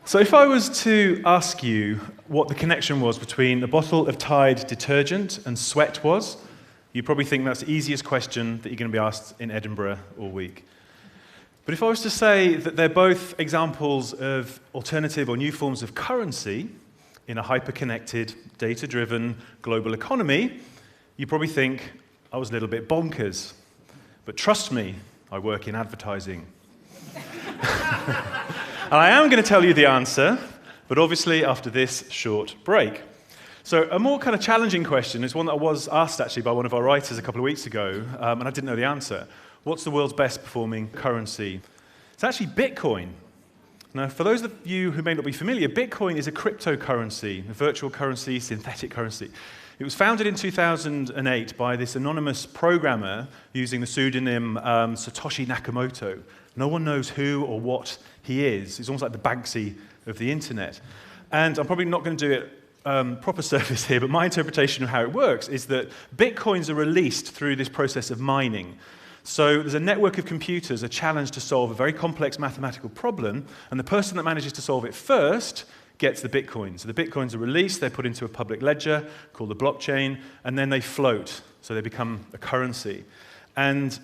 So if I was to ask you what the connection was between a bottle of Tide detergent and sweat was, you'd probably think that's the easiest question that you're going to be asked in Edinburgh all week. But if I was to say that they're both examples of alternative or new forms of currency in a hyper-connected, data-driven global economy, you'd probably think I was a little bit bonkers. But trust me, I work in advertising. And I am going to tell you the answer, but obviously after this short break. So a more kind of challenging question is one that I was asked actually by one of our writers a couple of weeks ago, and I didn't know the answer. What's the world's best performing currency? It's actually Bitcoin. Now, for those of you who may not be familiar, Bitcoin is a cryptocurrency, a virtual currency, synthetic currency. It was founded in 2008 by this anonymous programmer using the pseudonym Satoshi Nakamoto. No one knows who or what he is. He's almost like the Banksy of the internet. And I'm probably not going to do it proper service here, but my interpretation of how it works is that Bitcoins are released through this process of mining. So there's a network of computers, a challenge to solve a very complex mathematical problem, and the person that manages to solve it first gets the Bitcoin. So the Bitcoins are released, they're put into a public ledger called the blockchain, and then they float, so they become a currency. And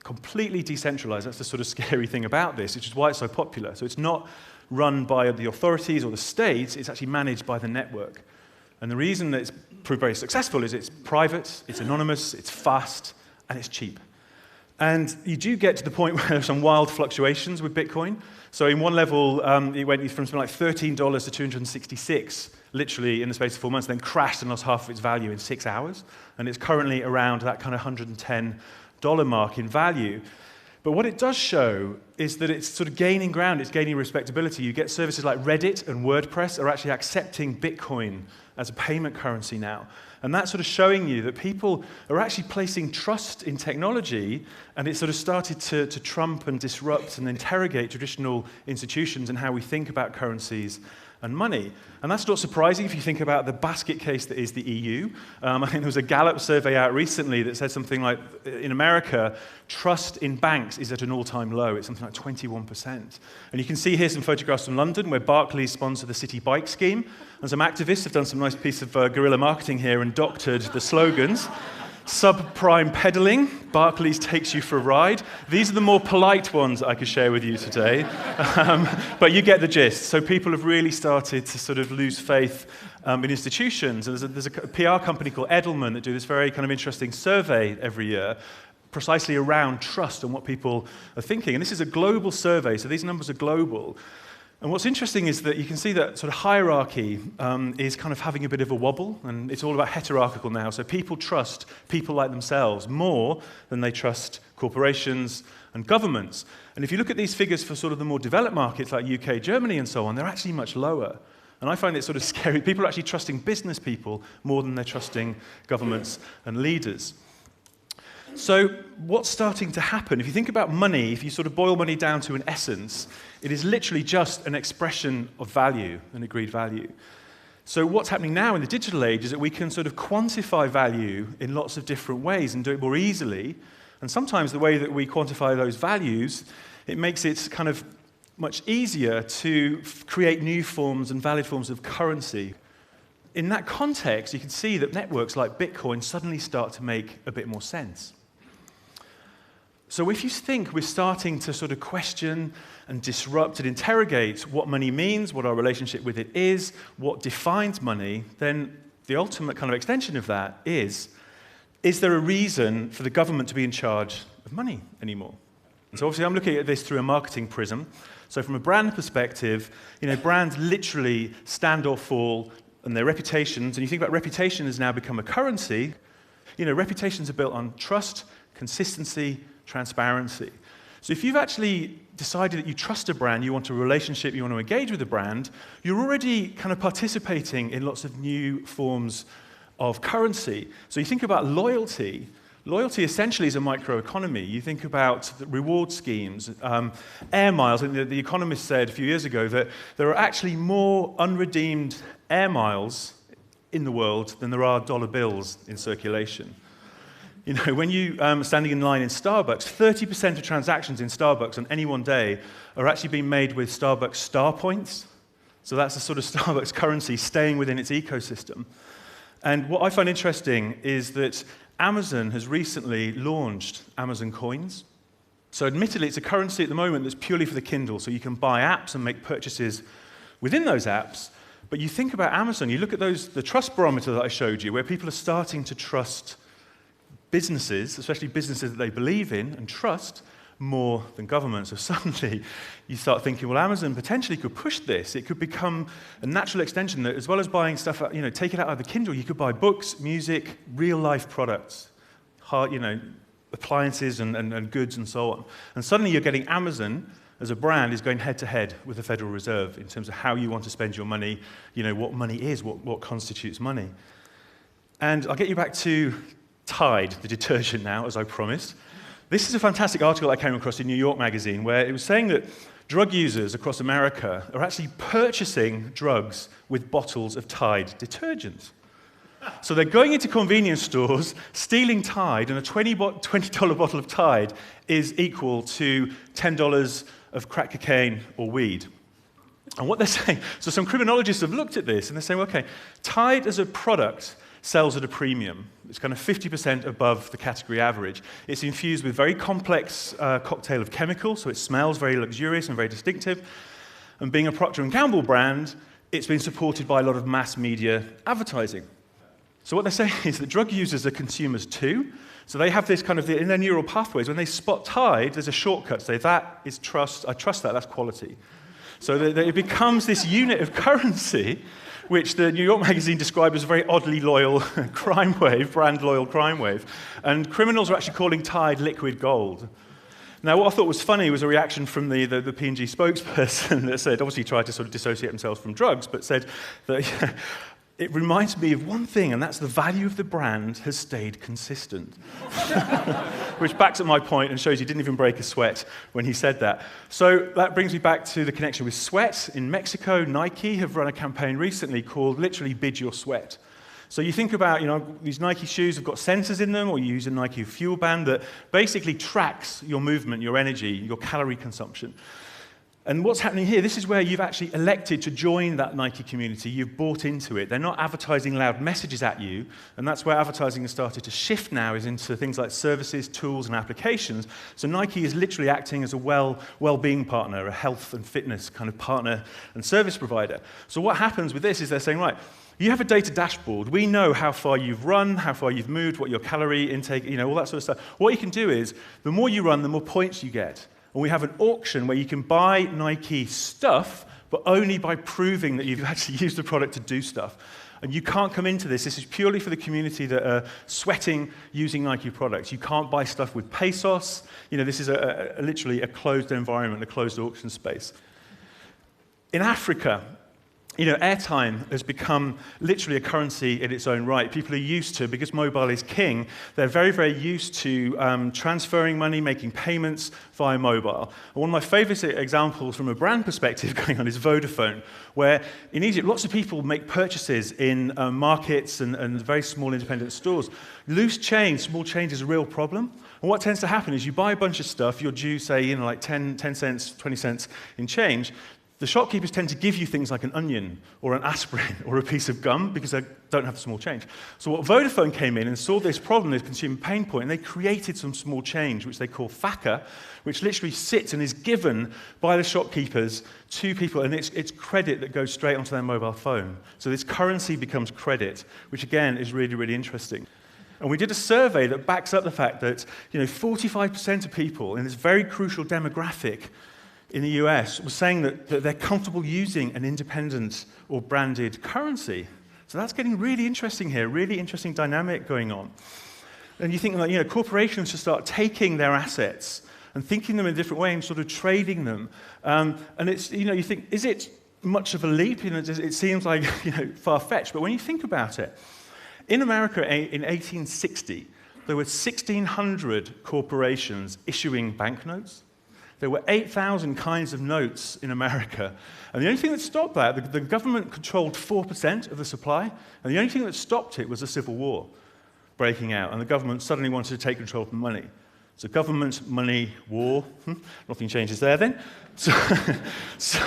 completely decentralized, that's the sort of scary thing about this, which is why it's so popular. So it's not run by the authorities or the state, it's actually managed by the network. And the reason that it's proved very successful is it's private, it's anonymous, it's fast, and it's cheap. And you do get to the point where there's some wild fluctuations with Bitcoin. So in one level, it went from something like $13 to $266, literally in the space of 4 months, then crashed and lost half of its value in 6 hours. And it's currently around that kind of $110 mark in value. But what it does show is that it's sort of gaining ground, it's gaining respectability. You get services like Reddit and WordPress are actually accepting Bitcoin as a payment currency now. And that's sort of showing you that people are actually placing trust in technology, and it sort of started to trump and disrupt and interrogate traditional institutions and how we think about currencies and money. And that's not surprising if you think about the basket case that is the EU. I think there was a Gallup survey out recently that said something like, in America, trust in banks is at an all-time low. It's something like 21%. And you can see here some photographs from London where Barclays sponsored the City Bike Scheme. And some activists have done some nice piece of guerrilla marketing here and doctored the slogans. Subprime peddling, Barclays takes you for a ride. These are the more polite ones I could share with you today. But you get the gist. So people have really started to sort of lose faith in institutions. And there's a PR company called Edelman that do this very kind of interesting survey every year, precisely around trust and what people are thinking. And this is a global survey, so these numbers are global. And what's interesting is that you can see that sort of hierarchy is kind of having a bit of a wobble, and it's all about heterarchical now. So people trust people like themselves more than they trust corporations and governments. And if you look at these figures for sort of the more developed markets like UK, Germany, and so on, they're actually much lower. And I find it sort of scary. People are actually trusting business people more than they're trusting governments and leaders. So what's starting to happen? If you think about money, if you sort of boil money down to an essence, it is literally just an expression of value, an agreed value. So what's happening now in the digital age is that we can sort of quantify value in lots of different ways and do it more easily. And sometimes the way that we quantify those values, it makes it kind of much easier to create new forms and valid forms of currency. In that context, you can see that networks like Bitcoin suddenly start to make a bit more sense. So if you think we're starting to sort of question and disrupt and interrogate what money means, what our relationship with it is, what defines money, then the ultimate kind of extension of that is there a reason for the government to be in charge of money anymore? And so obviously I'm looking at this through a marketing prism. So from a brand perspective, brands literally stand or fall on their reputations. And you think about reputation has now become a currency. Reputations are built on trust, consistency, transparency. So if you've actually decided that you trust a brand, you want a relationship, you want to engage with a brand, you're already kind of participating in lots of new forms of currency. So you think about loyalty. Loyalty essentially is a microeconomy. You think about reward schemes, air miles. And the Economist said a few years ago that there are actually more unredeemed air miles in the world than there are dollar bills in circulation. When you are standing in line in Starbucks, 30% of transactions in Starbucks on any one day are actually being made with Starbucks star points. So that's a sort of Starbucks currency staying within its ecosystem. And what I find interesting is that Amazon has recently launched Amazon Coins. So admittedly, it's a currency at the moment that's purely for the Kindle, so you can buy apps and make purchases within those apps. But you think about Amazon, you look at the trust barometer that I showed you, where people are starting to trust businesses, especially businesses that they believe in and trust, more than governments. So suddenly you start thinking, well, Amazon potentially could push this. It could become a natural extension that, as well as buying stuff, take it out of the Kindle, you could buy books, music, real-life products, appliances and goods and so on. And suddenly you're getting Amazon as a brand is going head-to-head with the Federal Reserve in terms of how you want to spend your money, what money is, what constitutes money. And I'll get you back to Tide, the detergent now, as I promised. This is a fantastic article I came across in New York Magazine where it was saying that drug users across America are actually purchasing drugs with bottles of Tide detergent. So they're going into convenience stores, stealing Tide, and a $20 bottle of Tide is equal to $10 of crack cocaine or weed. And what they're saying, so some criminologists have looked at this, and they're saying, okay, Tide as a product sells at a premium. It's kind of 50% above the category average. It's infused with very complex cocktail of chemicals, so it smells very luxurious and very distinctive. And being a Procter & Gamble brand, it's been supported by a lot of mass media advertising. So what they're saying is that drug users are consumers too. So they have this kind of, in their neural pathways, when they spot Tide, there's a shortcut. Say, that is trust, I trust that, that's quality. So it becomes this unit of currency, which the New York Magazine described as a very oddly loyal crime wave, brand loyal crime wave. And criminals are actually calling Tide liquid gold. Now, what I thought was funny was a reaction from the P&G spokesperson that said, obviously tried to sort of dissociate themselves from drugs, but said that it reminds me of one thing, and that's the value of the brand has stayed consistent. Which backs up my point and shows he didn't even break a sweat when he said that. So that brings me back to the connection with sweat. In Mexico, Nike have run a campaign recently called literally Bid Your Sweat. So you think about, these Nike shoes have got sensors in them, or you use a Nike fuel band that basically tracks your movement, your energy, your calorie consumption. And what's happening here, this is where you've actually elected to join that Nike community. You've bought into it. They're not advertising loud messages at you, and that's where advertising has started to shift now, is into things like services, tools, and applications. So Nike is literally acting as a well-being partner, a health and fitness kind of partner and service provider. So what happens with this is they're saying, right, you have a data dashboard. We know how far you've run, how far you've moved, what your calorie intake, all that sort of stuff. What you can do is, the more you run, the more points you get. And we have an auction where you can buy Nike stuff, but only by proving that you've actually used the product to do stuff. And you can't come into this. This is purely for the community that are sweating using Nike products. You can't buy stuff with pesos. This is literally a closed environment, a closed auction space. In Africa, airtime has become literally a currency in its own right. People are used to, because mobile is king, they're very, very used to transferring money, making payments via mobile. And one of my favorite examples from a brand perspective going on is Vodafone, where in Egypt, lots of people make purchases in markets and very small independent stores. Loose change, small change is a real problem. And what tends to happen is you buy a bunch of stuff, you're due, say, like 10 cents, 20 cents in change. The shopkeepers tend to give you things like an onion or an aspirin or a piece of gum because they don't have the small change. So what Vodafone came in and saw this problem, this consumer pain point, and they created some small change, which they call FACA, which literally sits and is given by the shopkeepers to people, and it's credit that goes straight onto their mobile phone. So this currency becomes credit, which again is really, really interesting. And we did a survey that backs up the fact that 45% of people in this very crucial demographic in the US was saying that they're comfortable using an independent or branded currency. So that's getting really interesting here, really interesting dynamic going on. And you think that corporations should start taking their assets and thinking them in a different way and sort of trading them. And it's, you think, is it much of a leap? It seems like far-fetched, but when you think about it, in America in 1860, there were 1,600 corporations issuing banknotes. There were 8,000 kinds of notes in America. And the only thing that stopped that, the government controlled 4% of the supply, and the only thing that stopped it was a civil war breaking out, and the government suddenly wanted to take control of the money. So government, money, war, nothing changes there then. So, so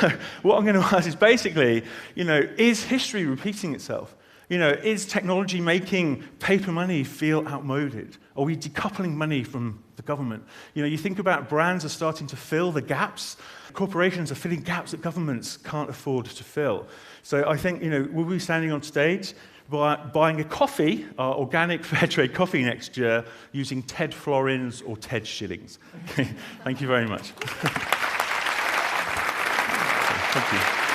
what I'm going to ask is basically, is history repeating itself? Is technology making paper money feel outmoded? Are we decoupling money from the government? You think about brands are starting to fill the gaps. Corporations are filling gaps that governments can't afford to fill. So I think, we'll be standing on stage buying a coffee, our organic fair trade coffee next year, using TED florins or TED shillings. Okay. Thank you very much. Thank you.